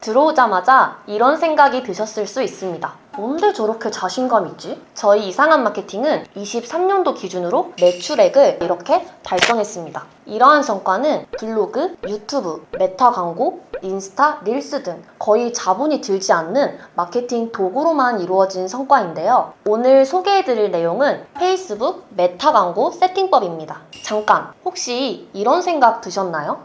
들어오자마자 이런 생각이 드셨을 수 있습니다. 뭔데 저렇게 자신감 있지? 저희 이상한 마케팅은 23년도 기준으로 매출액을 이렇게 달성했습니다. 이러한 성과는 블로그, 유튜브, 메타 광고, 인스타, 릴스 등 거의 자본이 들지 않는 마케팅 도구로만 이루어진 성과인데요. 오늘 소개해드릴 내용은 페이스북 메타 광고 세팅법입니다. 잠깐, 혹시 이런 생각 드셨나요?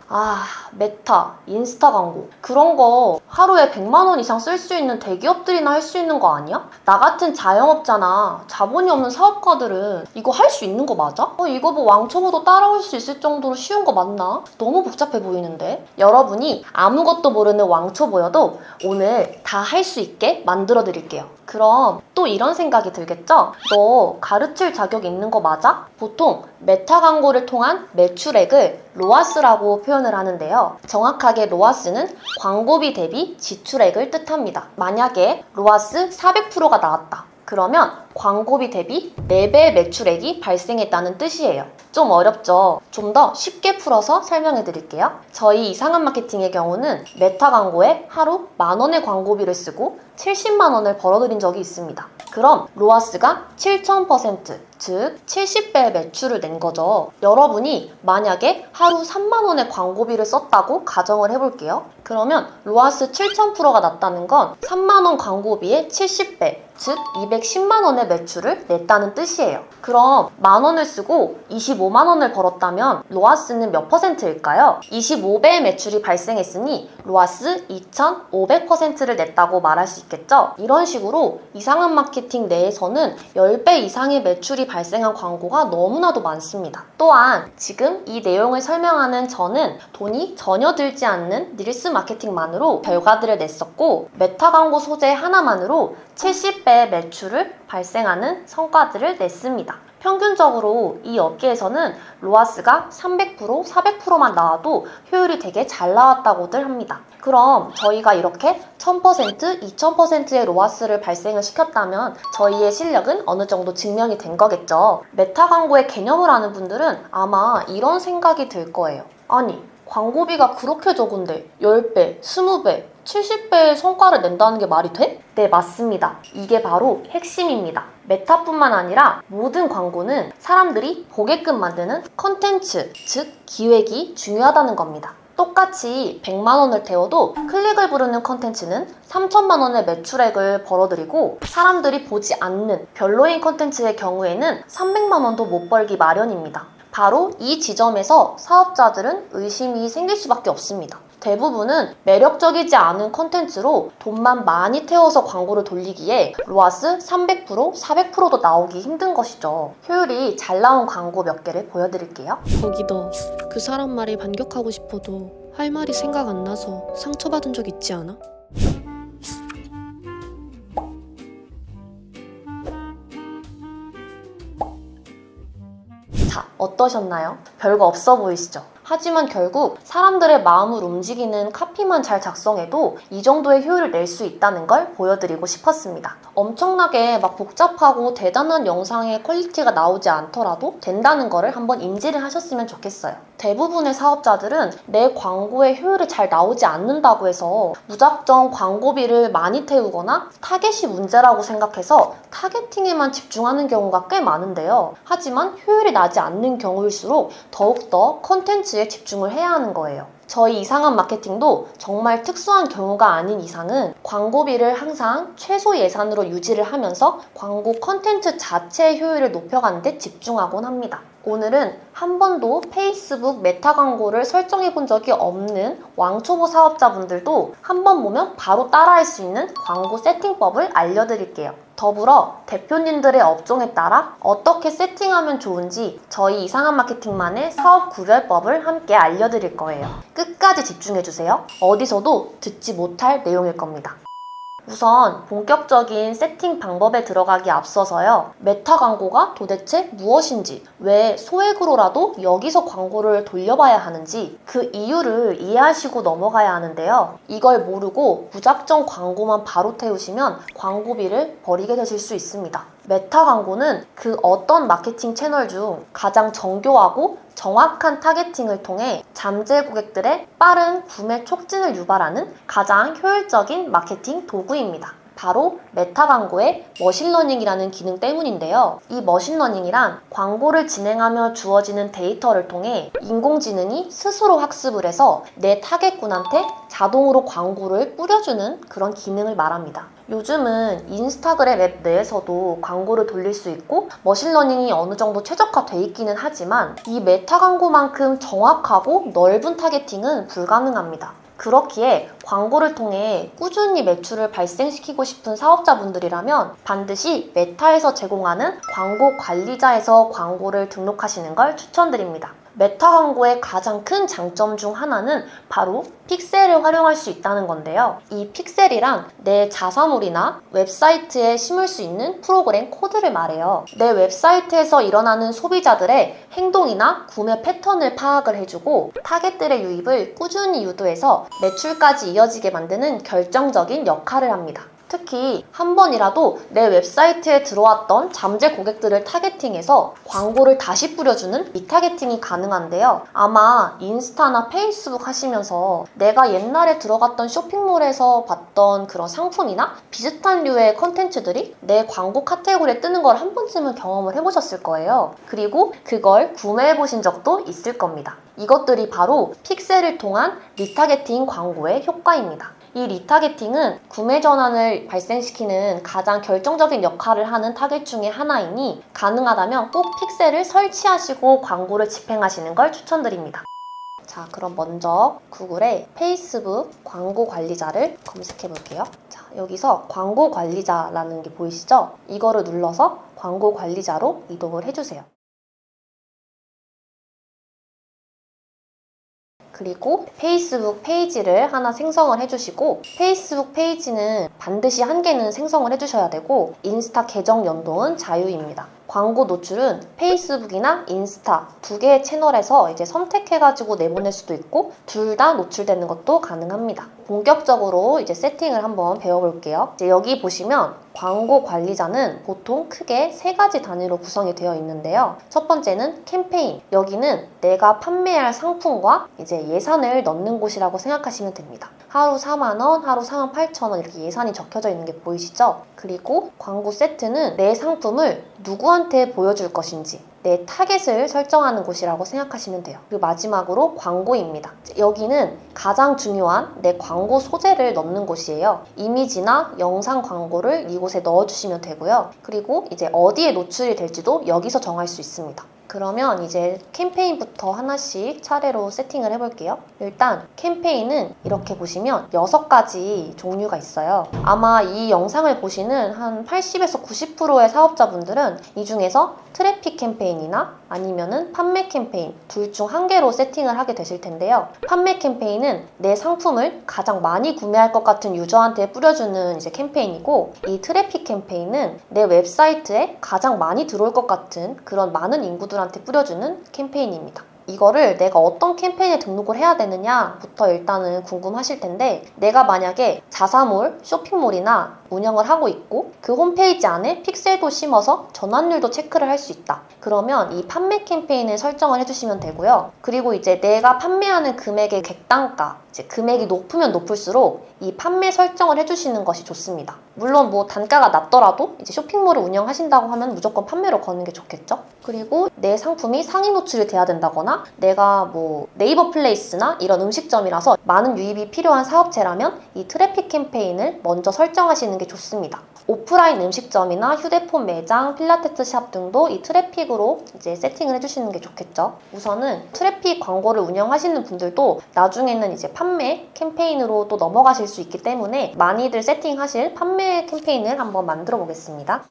메타, 인스타 광고 그런 거 하루에 100만 원 이상 쓸 수 있는 대기업들이나 할 수 있는 거 아니야? 나 같은 자영업자나 자본이 없는 사업가들은 이거 할 수 있는 거 맞아? 이거 뭐 왕초보도 따라올 수 있을 정도로 쉬운 거 맞나? 너무 복잡해 보이는데? 여러분이 아무것도 모르는 왕초보여도 오늘 다 할 수 있게 만들어 드릴게요. 그럼 또 이런 생각이 들겠죠? 너 가르칠 자격 있는 거 맞아? 보통 메타 광고를 통한 매출액을 로아스라고 표현을 하는데요. 정확하게 로아스는 광고비 대비 지출액을 뜻합니다. 만약에 로아스 400%가 나왔다. 그러면 광고비 대비 4배 매출액이 발생했다는 뜻이에요. 좀 어렵죠? 좀 더 쉽게 풀어서 설명해 드릴게요. 저희 이상한 마케팅의 경우는 메타 광고에 하루 10,000원의 광고비를 쓰고 70만 원을 벌어들인 적이 있습니다. 그럼 로아스가 7000%, 즉 70배의 매출을 낸 거죠. 여러분이 만약에 하루 3만 원의 광고비를 썼다고 가정을 해볼게요. 그러면 로아스 7000%가 났다는 건 3만 원 광고비의 70배, 즉 210만 원의 매출을 냈다는 뜻이에요. 그럼 만 원을 쓰고 25만 원을 벌었다면 로아스는 몇 %일까요? 25배의 매출이 발생했으니 로아스 2500%를 냈다고 말할 수 있겠죠? 이런 식으로 이상한 마케팅 내에서는 10배 이상의 매출이 발생한 광고가 너무나도 많습니다. 또한 지금 이 내용을 설명하는 저는 돈이 전혀 들지 않는 릴스 마케팅만으로 결과들을 냈었고 메타 광고 소재 하나만으로 70배의 매출을 발생하는 성과들을 냈습니다. 평균적으로 이 업계에서는 로아스가 300%, 400%만 나와도 효율이 되게 잘 나왔다고들 합니다. 그럼 저희가 이렇게 1000%, 2000%의 로아스를 발생을 시켰다면 저희의 실력은 어느 정도 증명이 된 거겠죠. 메타 광고의 개념을 아는 분들은 아마 이런 생각이 들 거예요. 아니, 광고비가 그렇게 적은데 10배, 20배, 70배의 성과를 낸다는 게 말이 돼? 네, 맞습니다. 이게 바로 핵심입니다. 메타뿐만 아니라 모든 광고는 사람들이 보게끔 만드는 컨텐츠, 즉 기획이 중요하다는 겁니다. 똑같이 100만 원을 태워도 클릭을 부르는 컨텐츠는 3천만 원의 매출액을 벌어들이고 사람들이 보지 않는 별로인 컨텐츠의 경우에는 300만 원도 못 벌기 마련입니다. 바로 이 지점에서 사업자들은 의심이 생길 수밖에 없습니다. 대부분은 매력적이지 않은 컨텐츠로 돈만 많이 태워서 광고를 돌리기에 로아스 300%, 400%도 나오기 힘든 것이죠. 효율이 잘 나온 광고 몇 개를 보여드릴게요. 거기다 그 사람 말에 반격하고 싶어도 할 말이 생각 안 나서 상처받은 적 있지 않아? 자, 어떠셨나요? 별거 없어 보이시죠? 하지만 결국 사람들의 마음을 움직이는 카피만 잘 작성해도 이 정도의 효율을 낼 수 있다는 걸 보여드리고 싶었습니다. 엄청나게 막 복잡하고 대단한 영상의 퀄리티가 나오지 않더라도 된다는 거를 한번 인지를 하셨으면 좋겠어요. 대부분의 사업자들은 내 광고의 효율이 잘 나오지 않는다고 해서 무작정 광고비를 많이 태우거나 타겟이 문제라고 생각해서 타겟팅에만 집중하는 경우가 꽤 많은데요. 하지만 효율이 나지 않는 경우일수록 더욱더 컨텐츠에 집중을 해야 하는 거예요. 저희 이상한 마케팅도 정말 특수한 경우가 아닌 이상은 광고비를 항상 최소 예산으로 유지를 하면서 광고 컨텐츠 자체의 효율을 높여가는 데 집중하곤 합니다. 오늘은 한 번도 페이스북 메타 광고를 설정해 본 적이 없는 왕초보 사업자분들도 한 번 보면 바로 따라할 수 있는 광고 세팅법을 알려드릴게요. 더불어 대표님들의 업종에 따라 어떻게 세팅하면 좋은지 저희 이상한 마케팅만의 사업 구별법을 함께 알려드릴 거예요. 끝까지 집중해주세요. 어디서도 듣지 못할 내용일 겁니다. 우선 본격적인 세팅 방법에 들어가기 앞서서요. 메타 광고가 도대체 무엇인지, 왜 소액으로라도 여기서 광고를 돌려봐야 하는지 그 이유를 이해하시고 넘어가야 하는데요. 이걸 모르고 무작정 광고만 바로 태우시면 광고비를 버리게 되실 수 있습니다. 메타 광고는 그 어떤 마케팅 채널 중 가장 정교하고 정확한 타겟팅을 통해 잠재 고객들의 빠른 구매 촉진을 유발하는 가장 효율적인 마케팅 도구입니다. 바로 메타 광고의 머신러닝이라는 기능 때문인데요. 이 머신러닝이란 광고를 진행하며 주어지는 데이터를 통해 인공지능이 스스로 학습을 해서 내 타겟군한테 자동으로 광고를 뿌려주는 그런 기능을 말합니다. 요즘은 인스타그램 앱 내에서도 광고를 돌릴 수 있고 머신러닝이 어느 정도 최적화돼 있기는 하지만 이 메타 광고만큼 정확하고 넓은 타겟팅은 불가능합니다. 그렇기에 광고를 통해 꾸준히 매출을 발생시키고 싶은 사업자분들이라면 반드시 메타에서 제공하는 광고 관리자에서 광고를 등록하시는 걸 추천드립니다. 메타 광고의 가장 큰 장점 중 하나는 바로 픽셀을 활용할 수 있다는 건데요. 이 픽셀이란 내 자사몰이나 웹사이트에 심을 수 있는 프로그램 코드를 말해요. 내 웹사이트에서 일어나는 소비자들의 행동이나 구매 패턴을 파악을 해주고 타겟들의 유입을 꾸준히 유도해서 매출까지 이어지게 만드는 결정적인 역할을 합니다. 특히 한 번이라도 내 웹사이트에 들어왔던 잠재 고객들을 타겟팅해서 광고를 다시 뿌려주는 리타겟팅이 가능한데요. 아마 인스타나 페이스북 하시면서 내가 옛날에 들어갔던 쇼핑몰에서 봤던 그런 상품이나 비슷한 류의 컨텐츠들이 내 광고 카테고리에 뜨는 걸 한 번쯤은 경험을 해보셨을 거예요. 그리고 그걸 구매해보신 적도 있을 겁니다. 이것들이 바로 픽셀을 통한 리타겟팅 광고의 효과입니다. 이 리타겟팅은 구매 전환을 발생시키는 가장 결정적인 역할을 하는 타겟 중에 하나이니 가능하다면 꼭 픽셀을 설치하시고 광고를 집행하시는 걸 추천드립니다. 자, 그럼 먼저 구글에 페이스북 광고 관리자를 검색해 볼게요. 자, 여기서 광고 관리자라는 게 보이시죠? 이거를 눌러서 광고 관리자로 이동을 해주세요. 그리고 페이스북 페이지를 하나 생성을 해주시고 페이스북 페이지는 반드시 한 개는 생성을 해주셔야 되고 인스타 계정 연동은 자유입니다. 광고 노출은 페이스북이나 인스타 두 개의 채널에서 이제 선택해가지고 내보낼 수도 있고 둘 다 노출되는 것도 가능합니다. 본격적으로 이제 세팅을 한번 배워볼게요. 이제 여기 보시면 광고 관리자는 보통 크게 세 가지 단위로 구성이 되어 있는데요. 첫 번째는 캠페인. 여기는 내가 판매할 상품과 이제 예산을 넣는 곳이라고 생각하시면 됩니다. 하루 4만 원, 하루 4만 8천 원 이렇게 예산이 적혀져 있는 게 보이시죠? 그리고 광고 세트는 내 상품을 누구한테 보여줄 것인지 내 타겟을 설정하는 곳이라고 생각하시면 돼요. 그리고 마지막으로 광고입니다. 여기는 가장 중요한 내 광고 소재를 넣는 곳이에요. 이미지나 영상 광고를 이곳에 넣어주시면 되고요. 그리고 이제 어디에 노출이 될지도 여기서 정할 수 있습니다. 그러면 이제 캠페인부터 하나씩 차례로 세팅을 해볼게요. 일단 캠페인은 이렇게 보시면 6가지 종류가 있어요. 아마 이 영상을 보시는 한 80에서 90%의 사업자분들은 이 중에서 트래픽 캠페인이나 아니면은 판매 캠페인 둘 중 한 개로 세팅을 하게 되실 텐데요. 판매 캠페인은 내 상품을 가장 많이 구매할 것 같은 유저한테 뿌려주는 이제 캠페인이고 이 트래픽 캠페인은 내 웹사이트에 가장 많이 들어올 것 같은 그런 많은 인구들한테 뿌려주는 캠페인입니다. 이거를 내가 어떤 캠페인에 등록을 해야 되느냐부터 일단은 궁금하실 텐데 내가 만약에 자사몰, 쇼핑몰이나 운영을 하고 있고 그 홈페이지 안에 픽셀도 심어서 전환율도 체크를 할 수 있다. 그러면 이 판매 캠페인을 설정을 해주시면 되고요. 그리고 이제 내가 판매하는 금액의 객단가, 이제 금액이 높으면 높을수록 이 판매 설정을 해주시는 것이 좋습니다. 물론 뭐 단가가 낮더라도 이제 쇼핑몰을 운영하신다고 하면 무조건 판매로 거는 게 좋겠죠? 그리고 내 상품이 상위 노출이 돼야 된다거나 내가 뭐 네이버 플레이스나 이런 음식점이라서 많은 유입이 필요한 사업체라면 이 트래픽 캠페인을 먼저 설정하시는 게 좋습니다. 오프라인 음식점이나 휴대폰 매장, 필라테스 샵 등도 이 트래픽으로 이제 세팅을 해주시는 게 좋겠죠. 우선은 트래픽 광고를 운영하시는 분들도 나중에는 이제 판매 캠페인으로 또 넘어가실 수 있기 때문에 많이들 세팅하실 판매 캠페인을 한번 만들어 보겠습니다.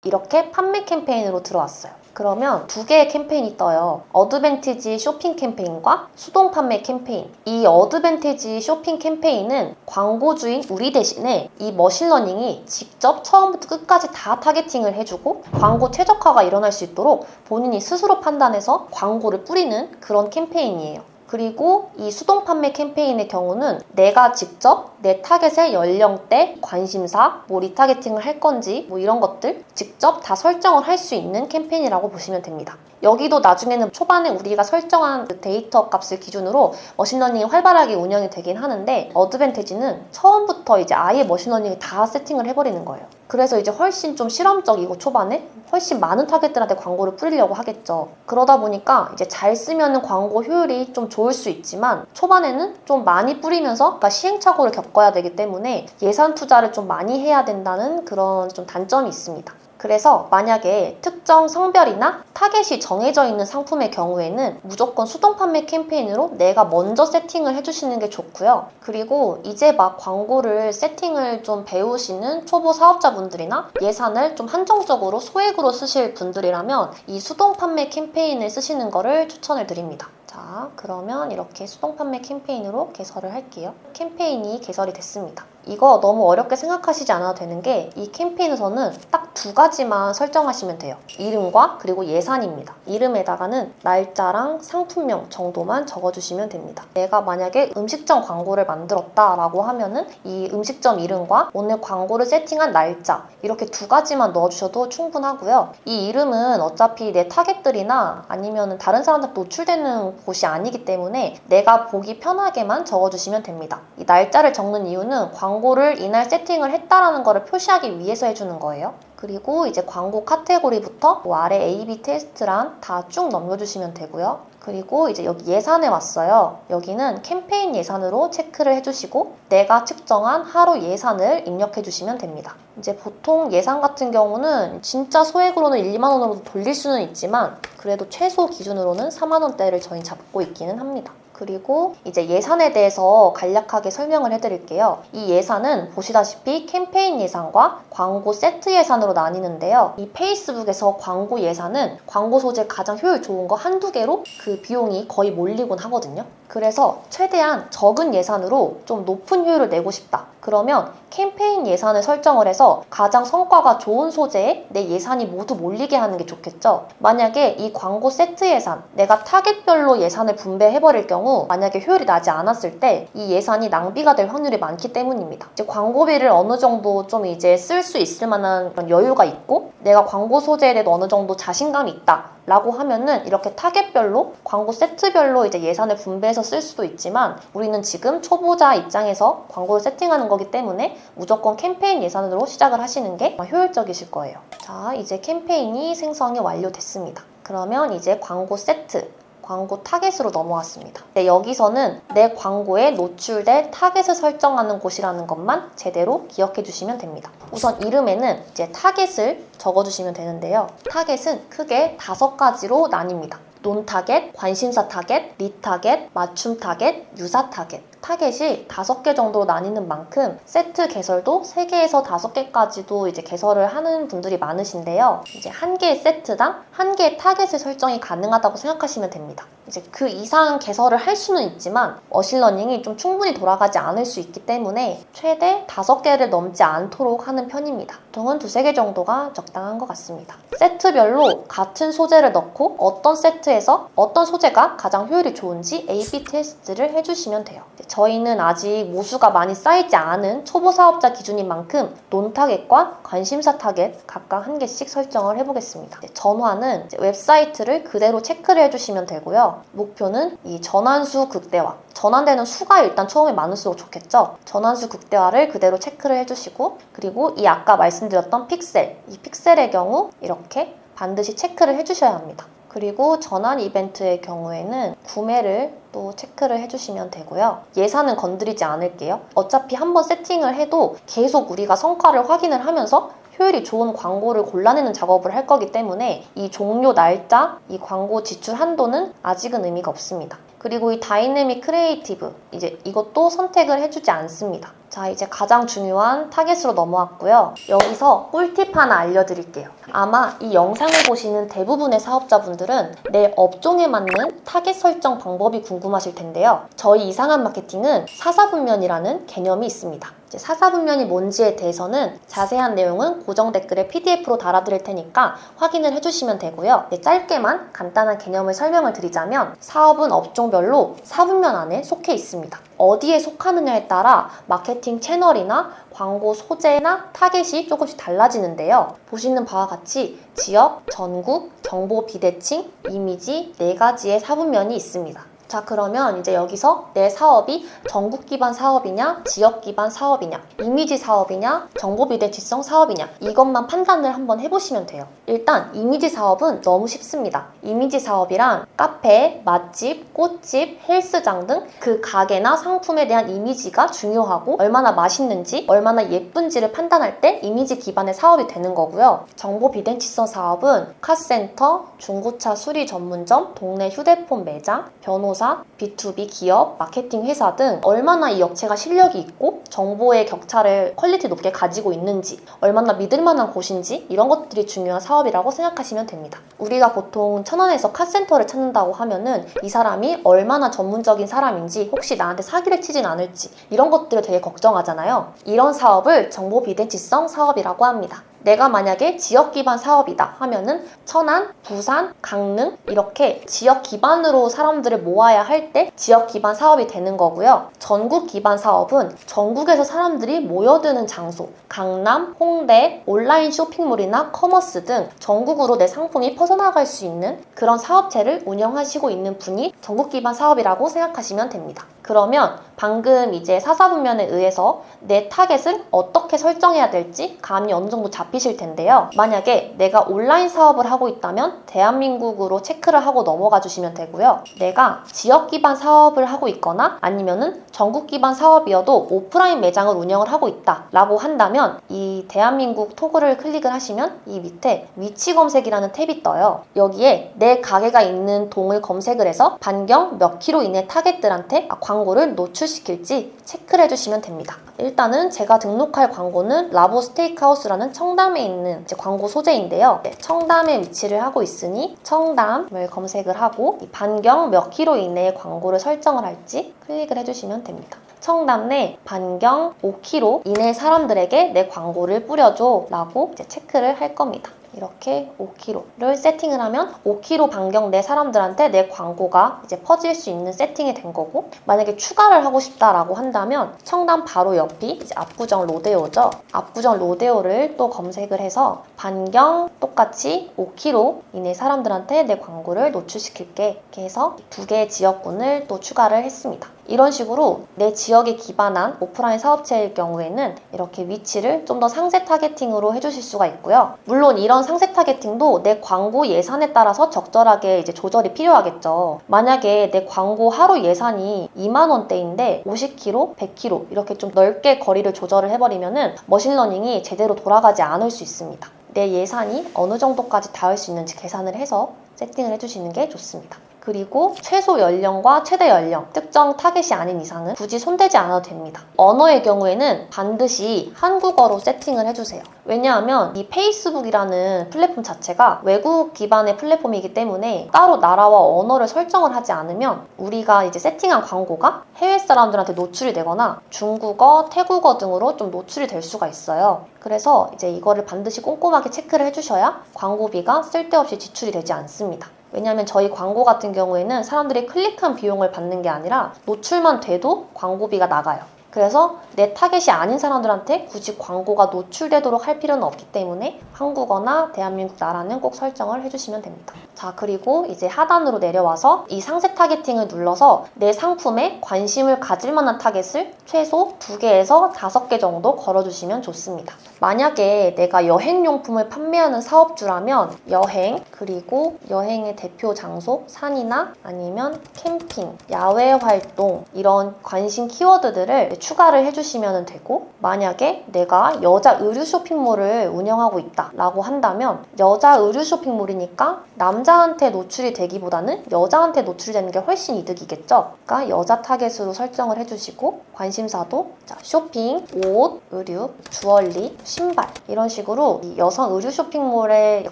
이렇게 판매 캠페인으로 들어왔어요. 그러면 두 개의 캠페인이 떠요. 어드밴티지 쇼핑 캠페인과 수동 판매 캠페인. 이 어드밴티지 쇼핑 캠페인은 광고주인 우리 대신에 이 머신러닝이 직접 처음부터 끝까지 다 타겟팅을 해주고 광고 최적화가 일어날 수 있도록 본인이 스스로 판단해서 광고를 뿌리는 그런 캠페인이에요. 그리고 이 수동 판매 캠페인의 경우는 내가 직접 내 타겟의 연령대, 관심사, 뭐 리타겟팅을 할 건지 뭐 이런 것들 직접 다 설정을 할 수 있는 캠페인이라고 보시면 됩니다. 여기도 나중에는 초반에 우리가 설정한 그 데이터 값을 기준으로 머신러닝이 활발하게 운영이 되긴 하는데, 어드밴티지는 처음부터 이제 아예 머신러닝을 다 세팅을 해버리는 거예요. 그래서 이제 훨씬 좀 실험적이고 초반에 훨씬 많은 타겟들한테 광고를 뿌리려고 하겠죠. 그러다 보니까 이제 잘 쓰면 광고 효율이 좀 좋을 수 있지만 초반에는 좀 많이 뿌리면서 그러니까 시행착오를 겪어야 되기 때문에 예산 투자를 좀 많이 해야 된다는 그런 좀 단점이 있습니다. 그래서 만약에 특정 성별이나 타겟이 정해져 있는 상품의 경우에는 무조건 수동 판매 캠페인으로 내가 먼저 세팅을 해주시는 게 좋고요. 그리고 이제 막 광고를 세팅을 좀 배우시는 초보 사업자분들이나 예산을 좀 한정적으로 소액으로 쓰실 분들이라면 이 수동 판매 캠페인을 쓰시는 거를 추천을 드립니다. 자, 그러면 이렇게 수동 판매 캠페인으로 개설을 할게요. 캠페인이 개설이 됐습니다. 이거 너무 어렵게 생각하시지 않아도 되는 게 이 캠페인에서는 딱 두 가지만 설정하시면 돼요. 이름과 그리고 예산입니다. 이름에다가는 날짜랑 상품명 정도만 적어주시면 됩니다. 내가 만약에 음식점 광고를 만들었다라고 하면은 이 음식점 이름과 오늘 광고를 세팅한 날짜 이렇게 두 가지만 넣어주셔도 충분하고요. 이 이름은 어차피 내 타겟들이나 아니면 다른 사람한테 노출되는 곳이 아니기 때문에 내가 보기 편하게만 적어주시면 됩니다. 이 날짜를 적는 이유는 광고를 이날 세팅을 했다라는 것을 표시하기 위해서 해주는 거예요. 그리고 이제 광고 카테고리부터 뭐 아래 A/B 테스트란 다 쭉 넘겨주시면 되고요. 그리고 이제 여기 예산에 왔어요. 여기는 캠페인 예산으로 체크를 해주시고 내가 측정한 하루 예산을 입력해 주시면 됩니다. 이제 보통 예산 같은 경우는 진짜 소액으로는 1, 2만 원으로도 돌릴 수는 있지만 그래도 최소 기준으로는 4만 원대를 저희 잡고 있기는 합니다. 그리고 이제 예산에 대해서 간략하게 설명을 해드릴게요. 이 예산은 보시다시피 캠페인 예산과 광고 세트 예산으로 나뉘는데요. 이 페이스북에서 광고 예산은 광고 소재 가장 효율 좋은 거 한두 개로 그 비용이 거의 몰리곤 하거든요. 그래서 최대한 적은 예산으로 좀 높은 효율을 내고 싶다. 그러면 캠페인 예산을 설정을 해서 가장 성과가 좋은 소재에 내 예산이 모두 몰리게 하는 게 좋겠죠. 만약에 이 광고 세트 예산, 내가 타겟별로 예산을 분배해버릴 경우 만약에 효율이 나지 않았을 때 이 예산이 낭비가 될 확률이 많기 때문입니다. 이제 광고비를 어느 정도 좀 이제 쓸 수 있을 만한 그런 여유가 있고 내가 광고 소재에 대해서 어느 정도 자신감이 있다 라고 하면은 이렇게 타겟별로 광고 세트별로 이제 예산을 분배해서 쓸 수도 있지만 우리는 지금 초보자 입장에서 광고를 세팅하는 거기 때문에 무조건 캠페인 예산으로 시작을 하시는 게 효율적이실 거예요. 자, 이제 캠페인이 생성이 완료됐습니다. 그러면 이제 광고 세트, 광고 타겟으로 넘어왔습니다. 네, 여기서는 내 광고에 노출될 타겟을 설정하는 곳이라는 것만 제대로 기억해 주시면 됩니다. 우선 이름에는 이제 타겟을 적어주시면 되는데요. 타겟은 크게 5가지로 나뉩니다. 논 타겟, 관심사 타겟, 리타겟, 맞춤 타겟, 유사 타겟. 타겟이 5개 정도로 나뉘는 만큼 세트 개설도 3개에서 5개까지도 이제 개설을 하는 분들이 많으신데요. 이제 한 개의 세트당 한 개의 타겟의 설정이 가능하다고 생각하시면 됩니다. 이제 그 이상 개설을 할 수는 있지만 머신러닝이 좀 충분히 돌아가지 않을 수 있기 때문에 최대 5개를 넘지 않도록 하는 편입니다. 보통은 2-3개 정도가 적당한 것 같습니다. 세트별로 같은 소재를 넣고 어떤 세트에서 어떤 소재가 가장 효율이 좋은지 A/B 테스트를 해주시면 돼요. 저희는 아직 모수가 많이 쌓이지 않은 초보 사업자 기준인 만큼 논 타겟과 관심사 타겟 각각 한 개씩 설정을 해보겠습니다. 전화는 웹사이트를 그대로 체크를 해주시면 되고요. 목표는 이 전환수 극대화. 전환되는 수가 일단 처음에 많을수록 좋겠죠. 전환수 극대화를 그대로 체크를 해주시고 그리고 이 아까 말씀드렸던 픽셀, 이 픽셀의 경우 이렇게 반드시 체크를 해주셔야 합니다. 그리고 전환 이벤트의 경우에는 구매를 또 체크를 해주시면 되고요. 예산은 건드리지 않을게요. 어차피 한번 세팅을 해도 계속 우리가 성과를 확인을 하면서 효율이 좋은 광고를 골라내는 작업을 할 거기 때문에 이 종료 날짜, 이 광고 지출 한도는 아직은 의미가 없습니다. 그리고 이 다이내믹 크리에이티브, 이제 이것도 선택을 해주지 않습니다. 자, 이제 가장 중요한 타겟으로 넘어왔고요. 여기서 꿀팁 하나 알려드릴게요. 아마 이 영상을 보시는 대부분의 사업자분들은 내 업종에 맞는 타겟 설정 방법이 궁금하실 텐데요. 저희 이상한 마케팅은 사사분면이라는 개념이 있습니다. 이제 사사분면이 뭔지에 대해서는 자세한 내용은 고정 댓글에 PDF로 달아드릴 테니까 확인을 해주시면 되고요. 짧게만 간단한 개념을 설명을 드리자면 사업은 업종별로 사분면 안에 속해 있습니다. 어디에 속하느냐에 따라 마케팅 채널이나 광고 소재나 타겟이 조금씩 달라지는데요. 보시는 바와 같이 지역, 전국, 정보 비대칭, 이미지 4가지의 사분면이 있습니다. 자, 그러면 이제 여기서 내 사업이 전국 기반 사업이냐, 지역 기반 사업이냐, 이미지 사업이냐, 정보 비대칭성 사업이냐, 이것만 판단을 한번 해보시면 돼요. 일단 이미지 사업은 너무 쉽습니다. 이미지 사업이란 카페, 맛집, 꽃집, 헬스장 등 그 가게나 상품에 대한 이미지가 중요하고 얼마나 맛있는지, 얼마나 예쁜지를 판단할 때 이미지 기반의 사업이 되는 거고요. 정보 비대칭성 사업은 카센터, 중고차 수리 전문점, 동네 휴대폰 매장, 변호사, B2B 기업, 마케팅 회사 등 얼마나 이 업체가 실력이 있고 정보의 격차를 퀄리티 높게 가지고 있는지, 얼마나 믿을 만한 곳인지 이런 것들이 중요한 사업이라고 생각하시면 됩니다. 우리가 보통 천안에서 카센터를 찾는다고 하면은 이 사람이 얼마나 전문적인 사람인지, 혹시 나한테 사기를 치진 않을지 이런 것들을 되게 걱정하잖아요. 이런 사업을 정보 비대칭성 사업이라고 합니다. 내가 만약에 지역 기반 사업이다 하면은 천안, 부산, 강릉 이렇게 지역 기반으로 사람들을 모아야 할 때 지역 기반 사업이 되는 거고요. 전국 기반 사업은 전국에서 사람들이 모여드는 장소, 강남, 홍대, 온라인 쇼핑몰이나 커머스 등 전국으로 내 상품이 퍼져나갈 수 있는 그런 사업체를 운영하시고 있는 분이 전국 기반 사업이라고 생각하시면 됩니다. 그러면 방금 이제 사사분면에 의해서 내 타겟을 어떻게 설정해야 될지 감이 어느 정도 잡히실 텐데요. 만약에 내가 온라인 사업을 하고 있다면 대한민국으로 체크를 하고 넘어가 주시면 되고요. 내가 지역 기반 사업을 하고 있거나 아니면은 전국 기반 사업이어도 오프라인 매장을 운영을 하고 있다 라고 한다면 이 대한민국 토글을 클릭을 하시면 이 밑에 위치 검색이라는 탭이 떠요. 여기에 내 가게가 있는 동을 검색을 해서 반경 몇 킬로 이내 타겟들한테 광고를 노출시킬지 체크를 해주시면 됩니다. 일단은 제가 등록할 광고는 라보 스테이크하우스라는 청담에 있는 광고 소재인데요. 청담에 위치를 하고 있으니 청담을 검색을 하고 이 반경 몇 킬로 이내의 광고를 설정을 할지 클릭을 해주시면 됩니다. 청담 내 반경 5km 이내 사람들에게 내 광고를 뿌려줘 라고 이제 체크를 할 겁니다. 이렇게 5km를 세팅을 하면 5km 반경 내 사람들한테 내 광고가 이제 퍼질 수 있는 세팅이 된 거고, 만약에 추가를 하고 싶다라고 한다면 청담 바로 옆이 이제 압구정 로데오죠. 압구정 로데오를 또 검색을 해서 반경 똑같이 5km 이내 사람들한테 내 광고를 노출시킬게 이렇게 해서 2개의 지역군을 또 추가를 했습니다. 이런 식으로 내 지역에 기반한 오프라인 사업체일 경우에는 이렇게 위치를 좀 더 상세 타겟팅으로 해주실 수가 있고요. 물론 이런 상세 타겟팅도 내 광고 예산에 따라서 적절하게 이제 조절이 필요하겠죠. 만약에 내 광고 하루 예산이 2만 원대인데 50km, 100km 이렇게 좀 넓게 거리를 조절을 해버리면은 머신러닝이 제대로 돌아가지 않을 수 있습니다. 내 예산이 어느 정도까지 닿을 수 있는지 계산을 해서 세팅을 해주시는 게 좋습니다. 그리고 최소 연령과 최대 연령, 특정 타겟이 아닌 이상은 굳이 손대지 않아도 됩니다. 언어의 경우에는 반드시 한국어로 세팅을 해주세요. 왜냐하면 이 페이스북이라는 플랫폼 자체가 외국 기반의 플랫폼이기 때문에 따로 나라와 언어를 설정을 하지 않으면 우리가 이제 세팅한 광고가 해외 사람들한테 노출이 되거나 중국어, 태국어 등으로 좀 노출이 될 수가 있어요. 그래서 이제 이거를 반드시 꼼꼼하게 체크를 해주셔야 광고비가 쓸데없이 지출이 되지 않습니다. 왜냐하면 저희 광고 같은 경우에는 사람들이 클릭한 비용을 받는 게 아니라 노출만 돼도 광고비가 나가요. 그래서 내 타겟이 아닌 사람들한테 굳이 광고가 노출되도록 할 필요는 없기 때문에 한국어나 대한민국 나라는 꼭 설정을 해주시면 됩니다. 자, 그리고 이제 하단으로 내려와서 이 상세 타겟팅을 눌러서 내 상품에 관심을 가질 만한 타겟을 최소 2개에서 5개 정도 걸어주시면 좋습니다. 만약에 내가 여행용품을 판매하는 사업주라면 여행, 그리고 여행의 대표 장소, 산이나 아니면 캠핑, 야외 활동 이런 관심 키워드들을 추가를 해주시면 되고, 만약에 내가 여자 의류 쇼핑몰을 운영하고 있다 라고 한다면 여자 의류 쇼핑몰이니까 남자한테 노출이 되기보다는 여자한테 노출이 되는 게 훨씬 이득이겠죠. 그러니까 여자 타겟으로 설정을 해주시고 관심사도 쇼핑, 옷, 의류, 주얼리, 신발 이런 식으로 이 여성 의류 쇼핑몰에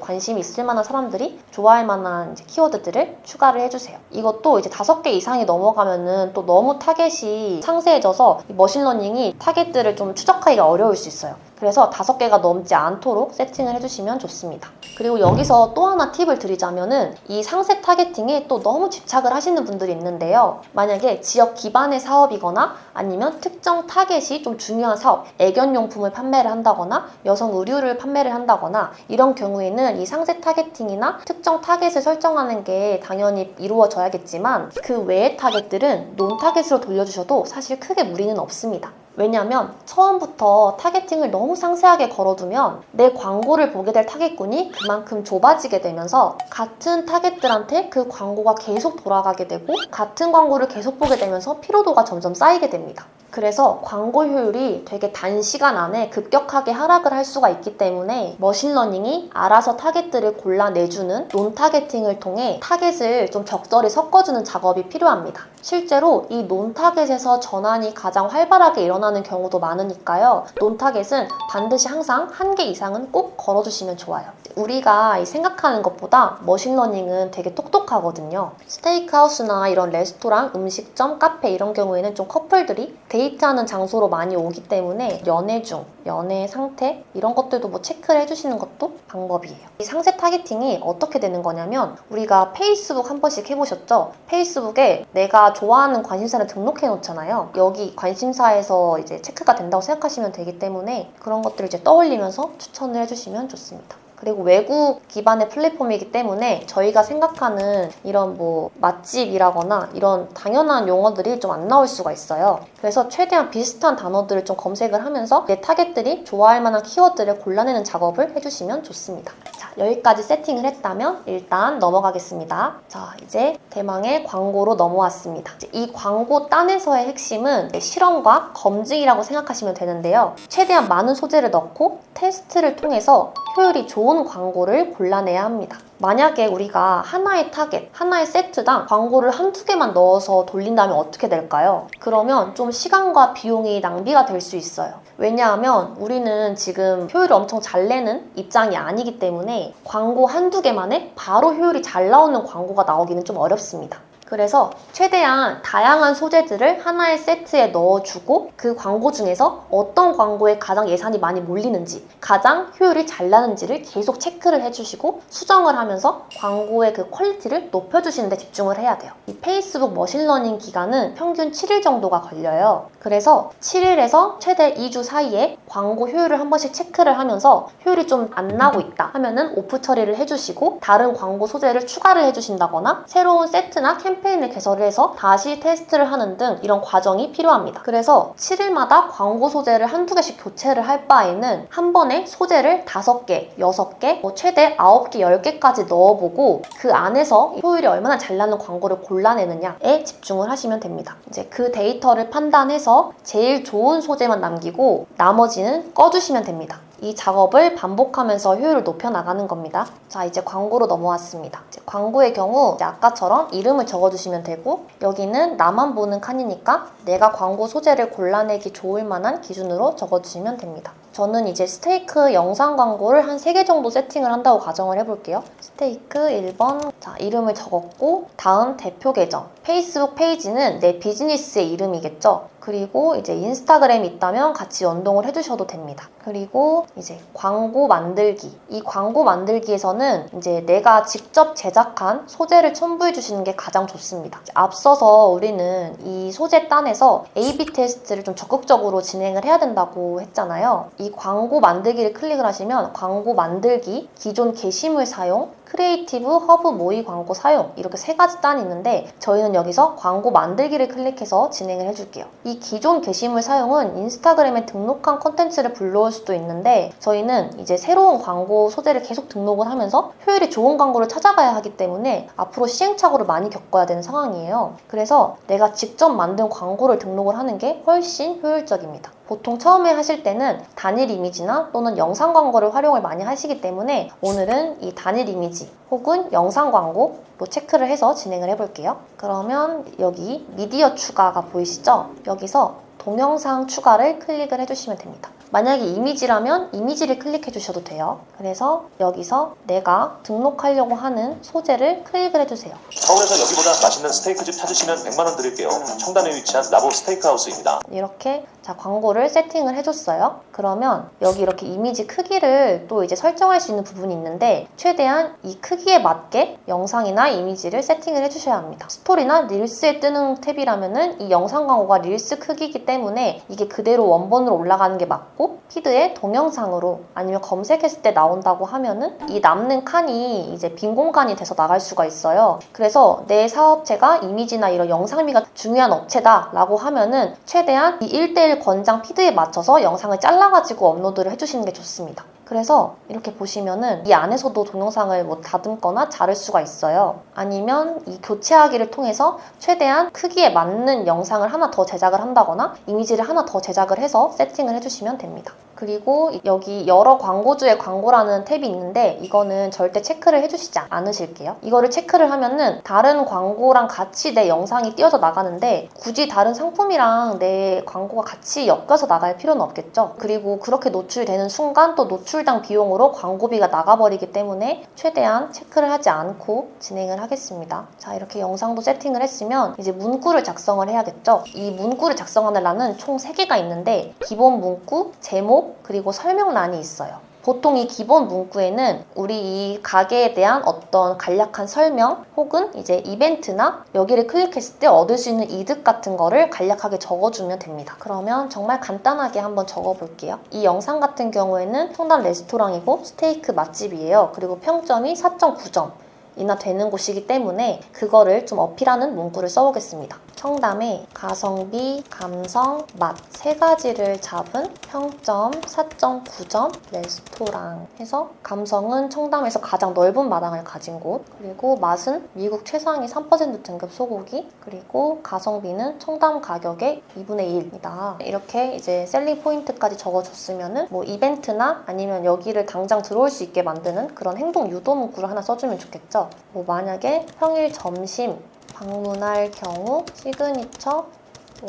관심이 있을 만한 사람들이 좋아할 만한 이제 키워드들을 추가를 해주세요. 이것도 이제 5개 이상이 넘어가면은 또 너무 타겟이 상세해져서 머신러닝이 타겟들을 좀 추적하기가 어려울 수 있어요. 그래서 5개가 넘지 않도록 세팅을 해주시면 좋습니다. 그리고 여기서 또 하나 팁을 드리자면은 이 상세 타겟팅에 또 너무 집착을 하시는 분들이 있는데요. 만약에 지역 기반의 사업이거나 아니면 특정 타겟이 좀 중요한 사업, 애견용품을 판매를 한다거나 여성 의류를 판매를 한다거나 이런 경우에는 이 상세 타겟팅이나 특정 타겟을 설정하는 게 당연히 이루어져야겠지만 그 외의 타겟들은 논 타겟으로 돌려주셔도 사실 크게 무리는 없습니다. 왜냐하면 처음부터 타겟팅을 너무 상세하게 걸어두면 내 광고를 보게 될 타겟군이 그만큼 좁아지게 되면서 같은 타겟들한테 그 광고가 계속 돌아가게 되고 같은 광고를 계속 보게 되면서 피로도가 점점 쌓이게 됩니다. 그래서 광고 효율이 되게 단시간 안에 급격하게 하락을 할 수가 있기 때문에 머신러닝이 알아서 타겟들을 골라내주는 논 타겟팅을 통해 타겟을 좀 적절히 섞어주는 작업이 필요합니다. 실제로 이 논 타겟에서 전환이 가장 활발하게 일어나는 경우도 많으니까요. 논 타겟은 반드시 항상 1개 이상은 꼭 걸어주시면 좋아요. 우리가 생각하는 것보다 머신러닝은 되게 똑똑하거든요. 스테이크하우스나 이런 레스토랑, 음식점, 카페 이런 경우에는 좀 커플들이 데이트하는 장소로 많이 오기 때문에 연애 중, 연애 상태 이런 것들도 뭐 체크를 해주시는 것도 방법이에요. 이 상세 타겟팅이 어떻게 되는 거냐면 우리가 페이스북 한 번씩 해보셨죠? 페이스북에 내가 좋아하는 관심사를 등록해 놓잖아요. 여기 관심사에서 이제 체크가 된다고 생각하시면 되기 때문에 그런 것들을 이제 떠올리면서 추천을 해주시면 좋습니다. 그리고 외국 기반의 플랫폼이기 때문에 저희가 생각하는 이런 뭐 맛집이라거나 이런 당연한 용어들이 좀 안 나올 수가 있어요. 그래서 최대한 비슷한 단어들을 좀 검색을 하면서 내 타겟들이 좋아할 만한 키워드를 골라내는 작업을 해주시면 좋습니다. 자, 여기까지 세팅을 했다면 일단 넘어가겠습니다. 자, 이제 대망의 광고로 넘어왔습니다. 이 광고 딴에서의 핵심은 실험과 검증이라고 생각하시면 되는데요. 최대한 많은 소재를 넣고 테스트를 통해서 효율이 좋은 광고를 골라내야 합니다. 만약에 우리가 하나의 타겟, 하나의 세트당 광고를 1~2개만 넣어서 돌린다면 어떻게 될까요? 그러면 좀 시간과 비용이 낭비가 될 수 있어요. 왜냐하면 우리는 지금 효율을 엄청 잘 내는 입장이 아니기 때문에 광고 1~2개만에 바로 효율이 잘 나오는 광고가 나오기는 좀 어렵습니다. 그래서 최대한 다양한 소재들을 하나의 세트에 넣어주고 그 광고 중에서 어떤 광고에 가장 예산이 많이 몰리는지 가장 효율이 잘 나는지를 계속 체크를 해주시고 수정을 하면서 광고의 그 퀄리티를 높여주시는 데 집중을 해야 돼요. 이 페이스북 머신러닝 기간은 평균 7일 정도가 걸려요. 그래서 7일에서 최대 2주 사이에 광고 효율을 한 번씩 체크를 하면서 효율이 좀 안 나고 있다 하면은 오프 처리를 해주시고 다른 광고 소재를 추가를 해주신다거나 새로운 세트나 캠페인을 개설을 해서 다시 테스트를 하는 등 이런 과정이 필요합니다. 그래서 7일마다 광고 소재를 1~2개씩 교체를 할 바에는 한 번에 소재를 5개, 6개, 최대 9개, 10개까지 넣어보고 그 안에서 효율이 얼마나 잘 나는 광고를 골라내느냐에 집중을 하시면 됩니다. 이제 그 데이터를 판단해서 제일 좋은 소재만 남기고 나머지는 꺼주시면 됩니다. 이 작업을 반복하면서 효율을 높여나가는 겁니다. 자, 이제 광고로 넘어왔습니다. 이제 광고의 경우 이제 아까처럼 이름을 적어주시면 되고 여기는 나만 보는 칸이니까 내가 광고 소재를 골라내기 좋을 만한 기준으로 적어주시면 됩니다. 저는 이제 스테이크 영상 광고를 한 3개 정도 세팅을 한다고 가정을 해볼게요. 스테이크 1번, 자, 이름을 적었고 다음 대표 계정, 페이스북 페이지는 내 비즈니스의 이름이겠죠. 그리고 이제 인스타그램이 있다면 같이 연동을 해주셔도 됩니다. 그리고 이제 광고 만들기. 이 광고 만들기에서는 이제 내가 직접 제작한 소재를 첨부해 주시는 게 가장 좋습니다. 앞서서 우리는 이 소재 딴에서 A/B 테스트를 좀 적극적으로 진행을 해야 된다고 했잖아요. 이 광고 만들기를 클릭을 하시면 광고 만들기, 기존 게시물 사용, 크리에이티브, 허브, 모의 광고 사용 이렇게 3가지 딴이 있는데 저희는 여기서 광고 만들기를 클릭해서 진행을 해줄게요. 이 기존 게시물 사용은 인스타그램에 등록한 콘텐츠를 불러올 수도 있는데 저희는 이제 새로운 광고 소재를 계속 등록을 하면서 효율이 좋은 광고를 찾아가야 하기 때문에 앞으로 시행착오를 많이 겪어야 되는 상황이에요. 그래서 내가 직접 만든 광고를 등록을 하는 게 훨씬 효율적입니다. 보통 처음에 하실 때는 단일 이미지나 또는 영상 광고를 활용을 많이 하시기 때문에 오늘은 이 단일 이미지 혹은 영상 광고로 체크를 해서 진행을 해볼게요. 그러면 여기 미디어 추가가 보이시죠? 여기서 동영상 추가를 클릭을 해주시면 됩니다. 만약에 이미지라면 이미지를 클릭해 주셔도 돼요. 그래서 여기서 내가 등록하려고 하는 소재를 클릭을 해주세요. 서울에서 여기보다 맛있는 스테이크집 찾으시면 100만원 드릴게요. 청담에 위치한 라보 스테이크하우스입니다. 이렇게 자 광고를 세팅을 해줬어요. 그러면 여기 이렇게 이미지 크기를 또 이제 설정할 수 있는 부분이 있는데 최대한 이 크기에 맞게 영상이나 이미지를 세팅을 해주셔야 합니다. 스토리나 릴스에 뜨는 탭이라면은 이 영상 광고가 릴스 크기이기 때문에 이게 그대로 원본으로 올라가는 게 맞고 피드에 동영상으로 아니면 검색했을 때 나온다고 하면은 이 남는 칸이 이제 빈 공간이 돼서 나갈 수가 있어요. 그래서 내 사업체가 이미지나 이런 영상미가 중요한 업체다 라고 하면은 최대한 이 1:1 권장 피드에 맞춰서 영상을 잘라가지고 업로드를 해주시는 게 좋습니다. 그래서 이렇게 보시면은 이 안에서도 동영상을 뭐 다듬거나 자를 수가 있어요. 아니면 이 교체하기를 통해서 최대한 크기에 맞는 영상을 하나 더 제작을 한다거나 이미지를 하나 더 제작을 해서 세팅을 해주시면 됩니다. 그리고 여기 여러 광고주의 광고라는 탭이 있는데 이거는 절대 체크를 해주시지 않으실게요. 이거를 체크를 하면은 다른 광고랑 같이 내 영상이 띄어져 나가는데 굳이 다른 상품이랑 내 광고가 같이 엮여서 나갈 필요는 없겠죠. 그리고 그렇게 노출되는 순간 또 노출당 비용으로 광고비가 나가버리기 때문에 최대한 체크를 하지 않고 진행을 하겠습니다. 자, 이렇게 영상도 세팅을 했으면 이제 문구를 작성을 해야겠죠. 이 문구를 작성하는 란은 총 3개가 있는데 기본 문구, 제목, 그리고 설명란이 있어요. 보통 이 기본 문구에는 우리 이 가게에 대한 어떤 간략한 설명 혹은 이제 이벤트나 여기를 클릭했을 때 얻을 수 있는 이득 같은 거를 간략하게 적어주면 됩니다. 그러면 정말 간단하게 한번 적어볼게요. 이 영상 같은 경우에는 청담 레스토랑이고 스테이크 맛집이에요. 그리고 평점이 4.9점 이나 되는 곳이기 때문에 그거를 좀 어필하는 문구를 써보겠습니다. 청담의 가성비, 감성, 맛 3가지를 잡은 평점 4.9점 레스토랑 해서 감성은 청담에서 가장 넓은 마당을 가진 곳, 그리고 맛은 미국 최상위 3% 등급 소고기, 그리고 가성비는 청담 가격의 2분의 1이다. 이렇게 이제 셀링 포인트까지 적어줬으면은 뭐 이벤트나 아니면 여기를 당장 들어올 수 있게 만드는 그런 행동 유도 문구를 하나 써주면 좋겠죠. 뭐 만약에 평일 점심 방문할 경우 시그니처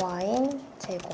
와인 제공,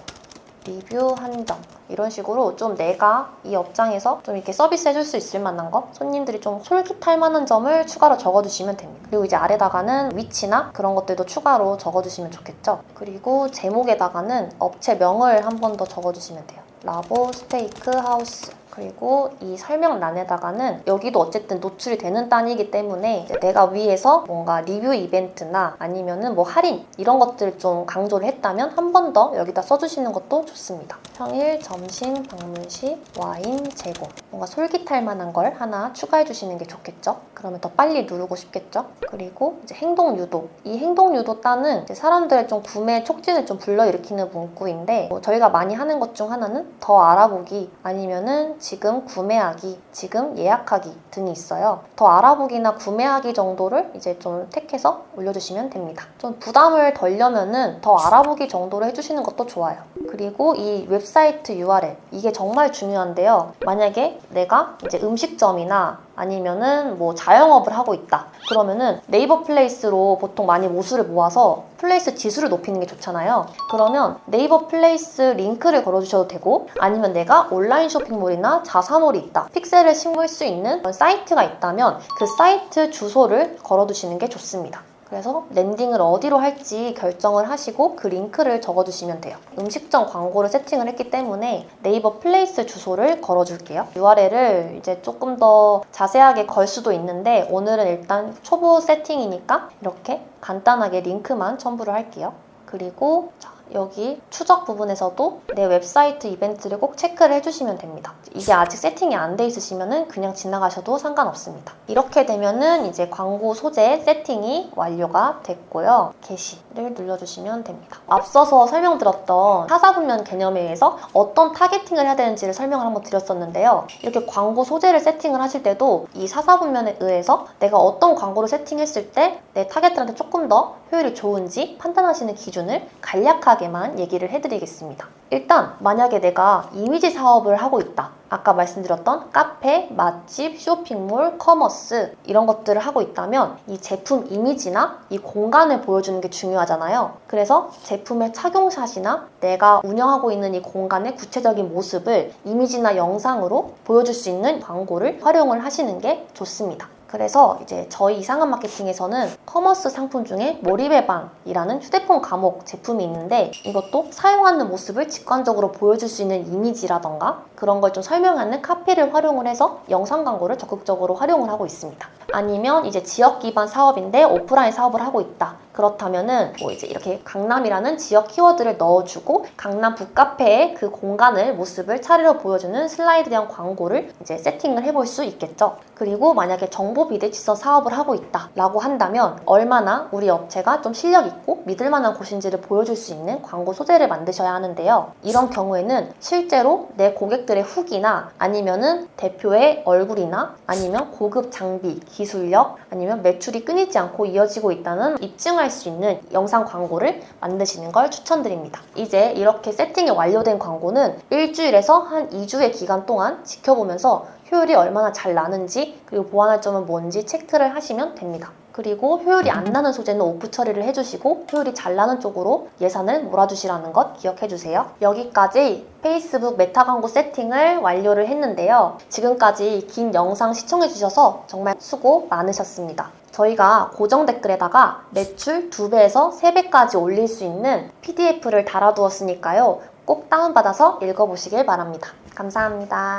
리뷰 한정 이런 식으로 좀 내가 이 업장에서 좀 이렇게 서비스 해줄 수 있을 만한 거, 손님들이 좀 솔깃할 만한 점을 추가로 적어주시면 됩니다. 그리고 이제 아래다가는 위치나 그런 것들도 추가로 적어주시면 좋겠죠. 그리고 제목에다가는 업체명을 한 번 더 적어주시면 돼요. 라보 스테이크 하우스. 그리고 이 설명란에다가는 여기도 어쨌든 노출이 되는 단위이기 때문에 이제 내가 위에서 뭔가 리뷰 이벤트나 아니면은 뭐 할인 이런 것들을 좀 강조를 했다면 한 번 더 여기다 써주시는 것도 좋습니다. 평일 점심 방문 시 와인 제공. 뭔가 솔깃할 만한 걸 하나 추가해 주시는 게 좋겠죠. 그러면 더 빨리 누르고 싶겠죠. 그리고 이제 행동 유도. 이 행동 유도 단은 이제 사람들의 좀 구매 촉진을 좀 불러일으키는 문구인데 뭐 저희가 많이 하는 것 중 하나는 더 알아보기 아니면은 지금 구매하기, 지금 예약하기 등이 있어요. 더 알아보기나 구매하기 정도를 이제 좀 택해서 올려주시면 됩니다. 좀 부담을 덜려면은 더 알아보기 정도로 해주시는 것도 좋아요. 그리고 이 웹사이트 URL, 이게 정말 중요한데요. 만약에 내가 이제 음식점이나 아니면은 뭐 자영업을 하고 있다. 그러면은 네이버 플레이스로 보통 많이 모수를 모아서 플레이스 지수를 높이는 게 좋잖아요. 그러면 네이버 플레이스 링크를 걸어주셔도 되고 아니면 내가 온라인 쇼핑몰이나 자사몰이 있다. 픽셀을 심을 수 있는 그런 사이트가 있다면 그 사이트 주소를 걸어두시는 게 좋습니다. 그래서 랜딩을 어디로 할지 결정을 하시고 그 링크를 적어주시면 돼요. 음식점 광고를 세팅을 했기 때문에 네이버 플레이스 주소를 걸어줄게요. URL을 이제 조금 더 자세하게 걸 수도 있는데 오늘은 일단 초보 세팅이니까 이렇게 간단하게 링크만 첨부를 할게요. 그리고 여기 추적 부분에서도 내 웹사이트 이벤트를 꼭 체크를 해주시면 됩니다. 이게 아직 세팅이 안 돼 있으시면은 그냥 지나가셔도 상관없습니다. 이렇게 되면은 이제 광고 소재 세팅이 완료가 됐고요. 게시를 눌러주시면 됩니다. 앞서서 설명드렸던 사사분면 개념에 의해서 어떤 타겟팅을 해야 되는지를 설명을 한번 드렸었는데요. 이렇게 광고 소재를 세팅을 하실 때도 이 사사분면에 의해서 내가 어떤 광고를 세팅했을 때 내 타겟들한테 조금 더 효율이 좋은지 판단하시는 기준을 간략하게 간단하게만 얘기를 해드리겠습니다. 일단 만약에 내가 이미지 사업을 하고 있다. 아까 말씀드렸던 카페, 맛집, 쇼핑몰, 커머스 이런 것들을 하고 있다면 이 제품 이미지나 이 공간을 보여주는 게 중요하잖아요. 그래서 제품의 착용샷이나 내가 운영하고 있는 이 공간의 구체적인 모습을 이미지나 영상으로 보여줄 수 있는 광고를 활용을 하시는 게 좋습니다. 그래서 이제 저희 이상한 마케팅에서는 커머스 상품 중에 몰입의 방이라는 휴대폰 감옥 제품이 있는데 이것도 사용하는 모습을 직관적으로 보여줄 수 있는 이미지라던가 그런 걸 좀 설명하는 카피를 활용을 해서 영상 광고를 적극적으로 활용을 하고 있습니다. 아니면 이제 지역 기반 사업인데 오프라인 사업을 하고 있다. 그렇다면은 뭐 이제 이렇게 강남이라는 지역 키워드를 넣어주고 강남 북카페의 그 공간을 모습을 차례로 보여주는 슬라이드형 광고를 이제 세팅을 해볼 수 있겠죠. 그리고 만약에 정보 비대칭성 사업을 하고 있다 라고 한다면 얼마나 우리 업체가 좀 실력 있고 믿을 만한 곳인지를 보여줄 수 있는 광고 소재를 만드셔야 하는데요. 이런 경우에는 실제로 내 고객들의 후기나 아니면은 대표의 얼굴이나 아니면 고급 장비, 기술력 아니면 매출이 끊이지 않고 이어지고 있다는 입증할 수 있는 영상 광고를 만드시는 걸 추천드립니다. 이제 이렇게 세팅이 완료된 광고는 일주일에서 한 2주의 기간 동안 지켜보면서 효율이 얼마나 잘 나는지 그리고 보완할 점은 뭔지 체크를 하시면 됩니다. 그리고 효율이 안 나는 소재는 오프 처리를 해주시고 효율이 잘 나는 쪽으로 예산을 몰아주시라는 것 기억해주세요. 여기까지 페이스북 메타 광고 세팅을 완료를 했는데요. 지금까지 긴 영상 시청해주셔서 정말 수고 많으셨습니다. 저희가 고정 댓글에다가 매출 2배에서 3배까지 올릴 수 있는 PDF를 달아두었으니까요. 꼭 다운받아서 읽어보시길 바랍니다. 감사합니다.